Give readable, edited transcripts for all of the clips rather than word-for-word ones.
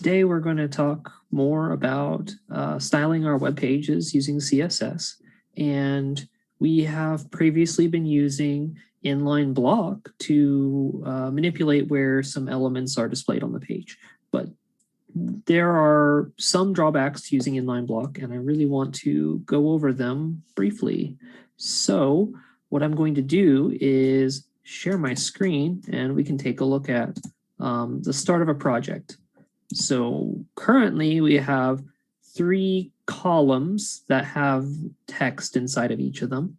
Today we're going to talk more about styling our web pages using CSS. And we have previously been using inline block to manipulate where some elements are displayed on the page. But there are some drawbacks to using inline block, and I really want to go over them briefly. So what I'm going to do is share my screen, and we can take a look at the start of a project. So currently we have 3 columns that have text inside of each of them,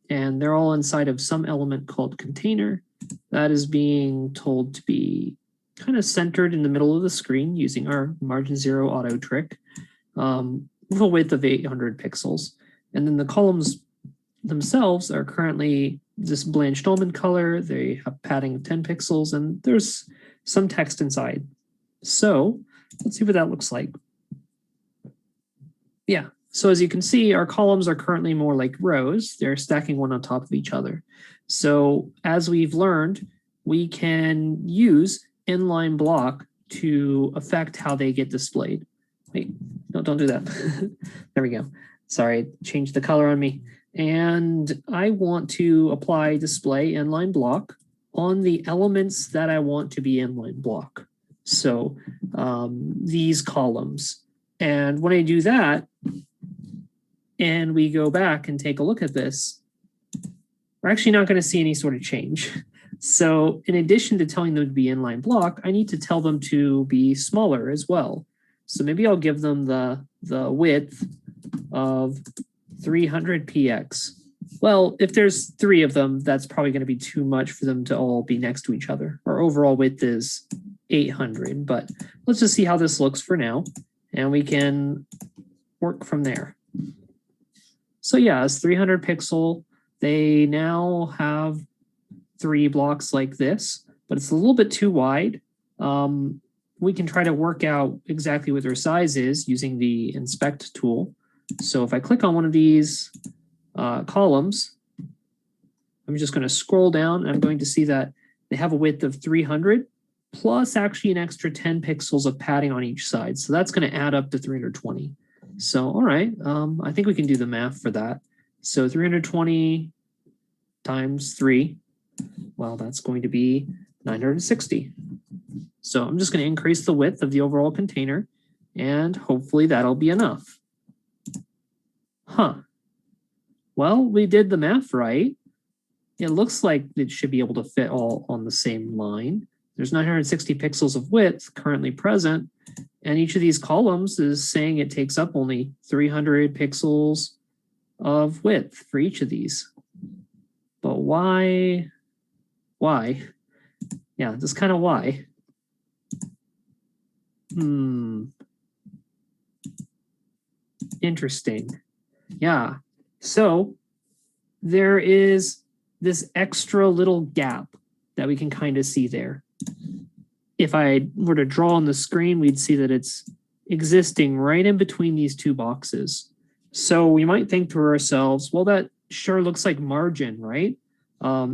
and they're all inside of some element called container that is being told to be kind of centered in the middle of the screen using our margin 0 auto trick with a width of 800 pixels. And then the columns themselves are currently this blanched almond color. They have padding of 10 pixels, and there's some text inside. So let's see what that looks like. Yeah, so as you can see, our columns are currently more like rows. They're stacking one on top of each other. So as we've learned, we can use inline block to affect how they get displayed. Wait, no, don't do that. There we go. Sorry, changed the color on me. And I want to apply display inline block on the elements that I want to be inline block. So these columns. And when I do that, and we go back and take a look at this, we're actually not going to see any sort of change. So in addition to telling them to be inline block, I need to tell them to be smaller as well. So maybe I'll give them the width of 300 px. Well, if there's 3 of them, that's probably going to be too much for them to all be next to each other. Our overall width is 800, but let's just see how this looks for now, and we can work from there. So yeah, it's 300 pixel. They now have 3 blocks like this, but it's a little bit too wide. We can try to work out exactly what their size is using the inspect tool. So if I click on one of these columns, I'm just going to scroll down, and I'm going to see that they have a width of 300 plus actually an extra 10 pixels of padding on each side. So that's going to add up to 320. So, all right, I think we can do the math for that. So 320 times 3, well, that's going to be 960. So I'm just going to increase the width of the overall container, and hopefully that'll be enough. Huh. Well, we did the math right. It looks like it should be able to fit all on the same line. There's 960 pixels of width currently present, and each of these columns is saying it takes up only 300 pixels of width for each of these. But why? Why? Yeah, just kind of why. Interesting. Yeah, so there is this extra little gap that we can kind of see there. If I were to draw on the screen, we'd see that it's existing right in between these 2 boxes. So we might think to ourselves, well, that sure looks like margin, right?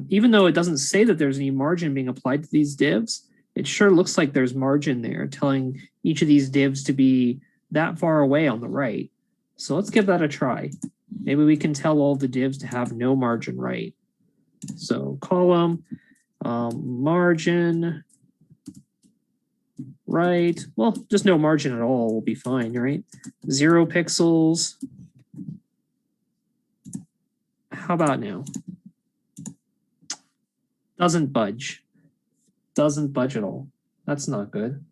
Even though it doesn't say that there's any margin being applied to these divs, it sure looks like there's margin there, telling each of these divs to be that far away on the right. So let's give that a try. Maybe we can tell all the divs to have no margin right. So column, margin right. Well, just no margin at all will be fine, right? 0 pixels. How about now? Doesn't budge. Doesn't budge at all. That's not good.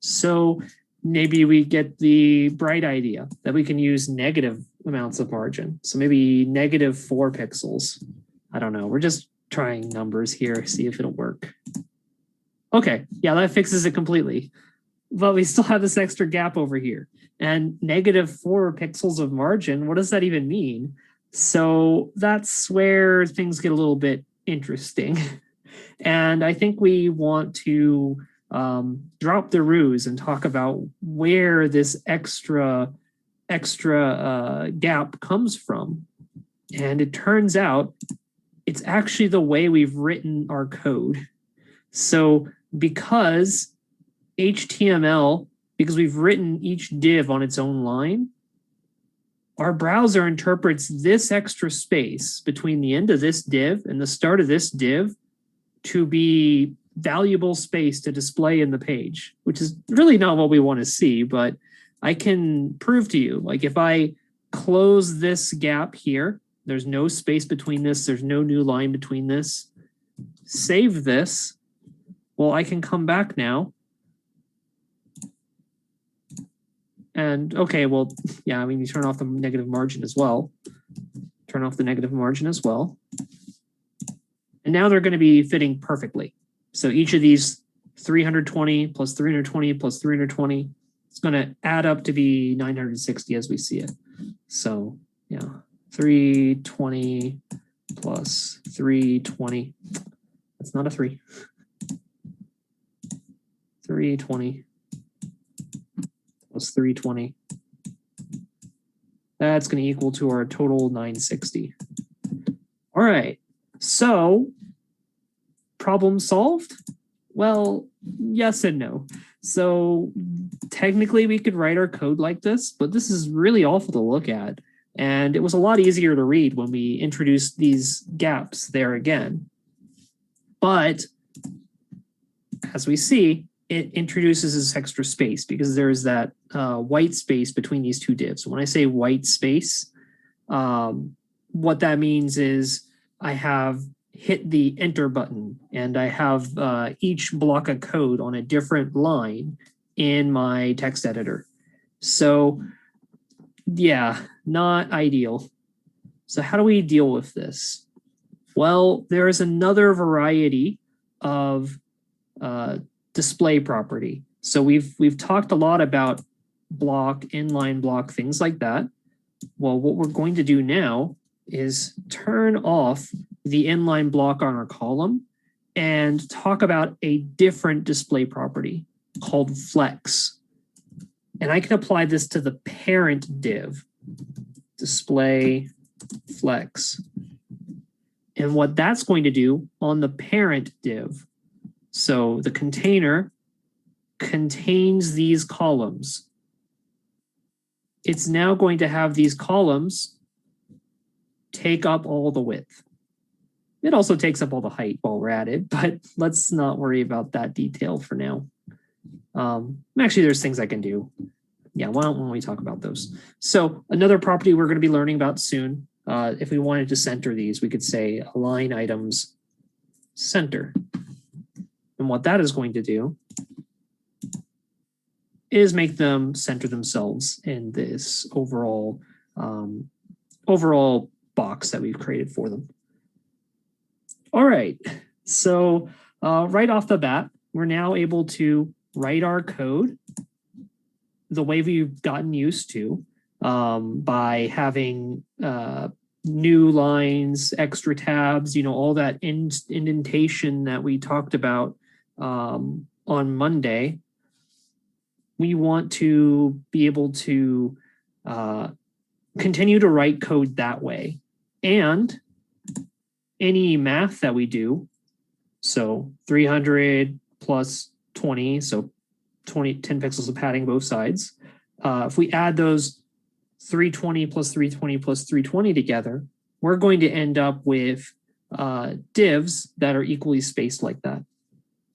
So maybe we get the bright idea that we can use negative amounts of margin. So maybe -4 pixels. I don't know. We're just trying numbers here, see if it'll work. Okay, yeah, that fixes it completely. But we still have this extra gap over here. And -4 pixels of margin, what does that even mean? So that's where things get a little bit interesting. And I think we want to drop the ruse and talk about where this extra gap comes from. And it turns out it's actually the way we've written our code. So because HTML because we've written each div on its own line, our browser interprets this extra space between the end of this div and the start of this div to be valuable space to display in the page, which is really not what we want to see, but I can prove to you, like if I close this gap here, there's no space between this, there's no new line between this, save this, well, I can come back now. And okay, well, yeah, I mean, you turn off the negative margin as well. Turn off the negative margin as well. And now they're going to be fitting perfectly. So each of these 320 plus 320 plus 320, it's going to add up to be 960 as we see it. So yeah, 320 plus 320. That's not a 3. 320 plus 320. That's going to equal to our total 960. All right, so problem solved? Well, yes and no. So technically we could write our code like this, but this is really awful to look at. And it was a lot easier to read when we introduced these gaps there again. But as we see, it introduces this extra space because there's that white space between these two divs. When I say white space, what that means is I have hit the enter button and I have each block of code on a different line in my text editor. So yeah, not ideal. So how do we deal with this? Well, there is another variety of display property. So we've talked a lot about block, inline block, things like that. Well, what we're going to do now is turn off the inline block on our column and talk about a different display property called flex. And I can apply this to the parent div, display flex. And what that's going to do on the parent div, so the container contains these columns. It's now going to have these columns take up all the width. It also takes up all the height while we're at it, but let's not worry about that detail for now. Actually, there's things I can do. Yeah, why don't we talk about those? So another property we're going to be learning about soon, if we wanted to center these, we could say align items center. And what that is going to do is make them center themselves in this overall box that we've created for them. All right, so right off the bat, we're now able to write our code the way we've gotten used to by having new lines, extra tabs, you know, all that indentation that we talked about on Monday. We want to be able to continue to write code that way. And any math that we do, so 300 plus 20, so 10 pixels of padding both sides. If we add those 320 plus 320 plus 320 together, we're going to end up with divs that are equally spaced like that.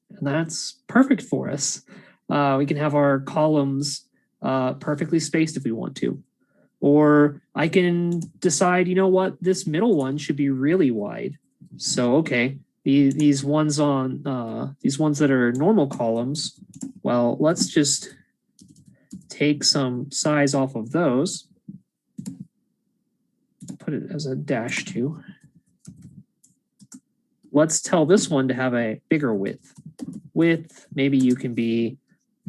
And that's perfect for us. We can have our columns perfectly spaced if we want to. Or I can decide, you know what, this middle one should be really wide. So, okay, these ones that are normal columns, well, let's just take some size off of those, put it as a -2. Let's tell this one to have a bigger width. Width, maybe you can be,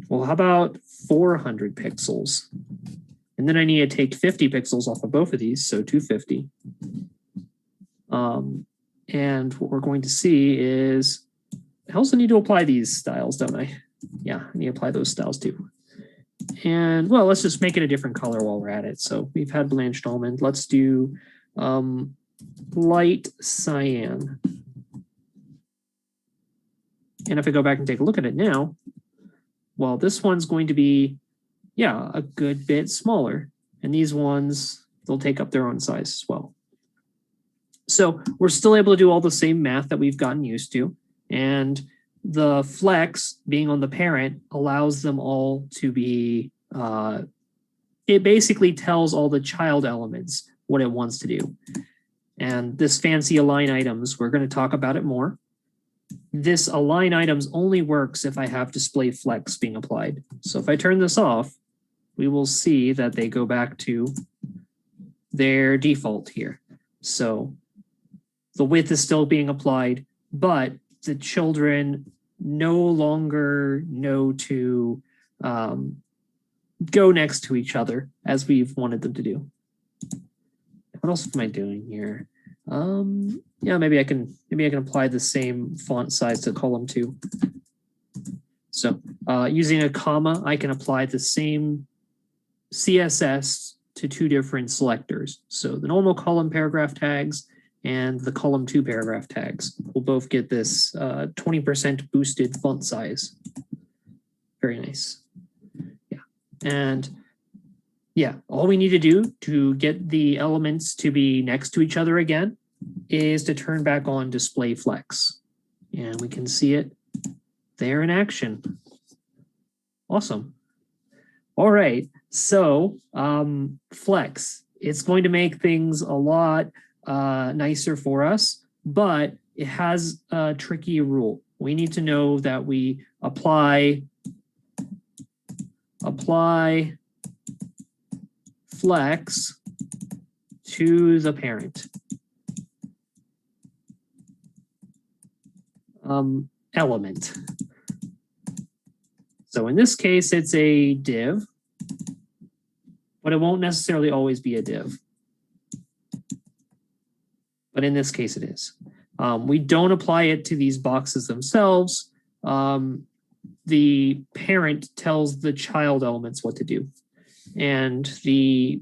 well, how about 400 pixels? And then I need to take 50 pixels off of both of these, so 250. And what we're going to see is, I also need to apply these styles, don't I? Yeah, I need to apply those styles too. And well, let's just make it a different color while we're at it. So we've had blanched almond. Let's do light cyan. And if I go back and take a look at it now, well, this one's going to be yeah, a good bit smaller. And these ones, they'll take up their own size as well. So we're still able to do all the same math that we've gotten used to. And the flex being on the parent allows them all to be, it basically tells all the child elements what it wants to do. And this fancy align items, we're going to talk about it more. This align items only works if I have display flex being applied. So if I turn this off, we will see that they go back to their default here. So the width is still being applied, but the children no longer know to go next to each other as we've wanted them to do. What else am I doing here? Yeah, maybe I can apply the same font size to column 2. So using a comma, I can apply the same CSS to 2 different selectors. So the normal column paragraph tags and the column 2 paragraph tags will both get this 20% boosted font size. Very nice. Yeah. And yeah, all we need to do to get the elements to be next to each other again is to turn back on display flex. And we can see it there in action. Awesome. All right, so flex, it's going to make things a lot nicer for us, but it has a tricky rule. We need to know that we apply flex to the parent element. So in this case, it's a div, but it won't necessarily always be a div. But in this case, it is. We don't apply it to these boxes themselves. The parent tells the child elements what to do. And the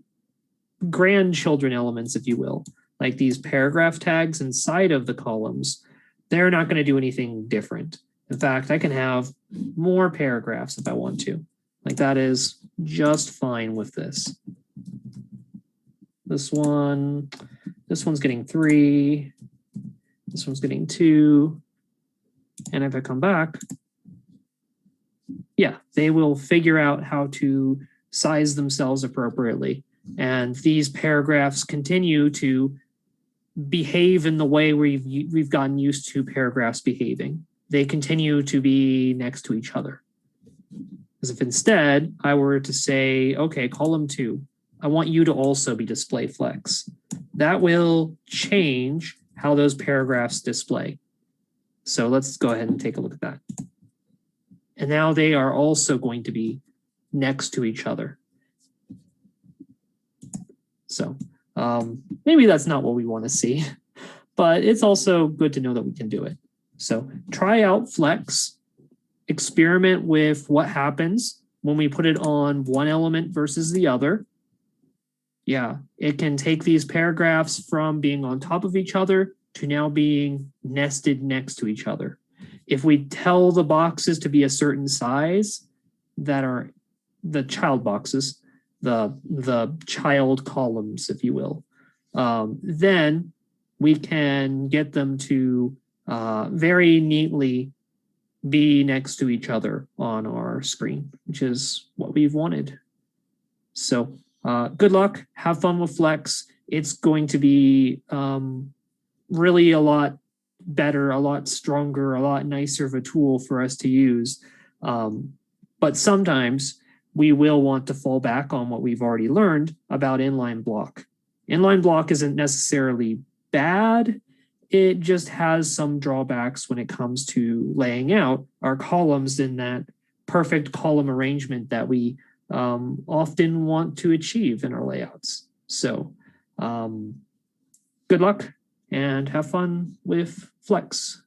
grandchildren elements, if you will, like these paragraph tags inside of the columns, they're not going to do anything different. In fact, I can have more paragraphs if I want to. Like that is just fine with this. This one's getting 3. This one's getting 2. And if I come back, yeah, they will figure out how to size themselves appropriately. And these paragraphs continue to behave in the way we've gotten used to paragraphs behaving. They continue to be next to each other. Because if instead I were to say, okay, column 2, I want you to also be display flex, that will change how those paragraphs display. So let's go ahead and take a look at that. And now they are also going to be next to each other. So maybe that's not what we want to see, but it's also good to know that we can do it. So try out flex, experiment with what happens when we put it on one element versus the other. Yeah, it can take these paragraphs from being on top of each other to now being nested next to each other. If we tell the boxes to be a certain size that are the child boxes, the child columns, if you will, then we can get them to very neatly be next to each other on our screen, which is what we've wanted. So good luck, have fun with Flex. It's going to be really a lot better, a lot stronger, a lot nicer of a tool for us to use. But sometimes we will want to fall back on what we've already learned about inline block. Inline block isn't necessarily bad. It just has some drawbacks when it comes to laying out our columns in that perfect column arrangement that we often want to achieve in our layouts. So good luck and have fun with Flex.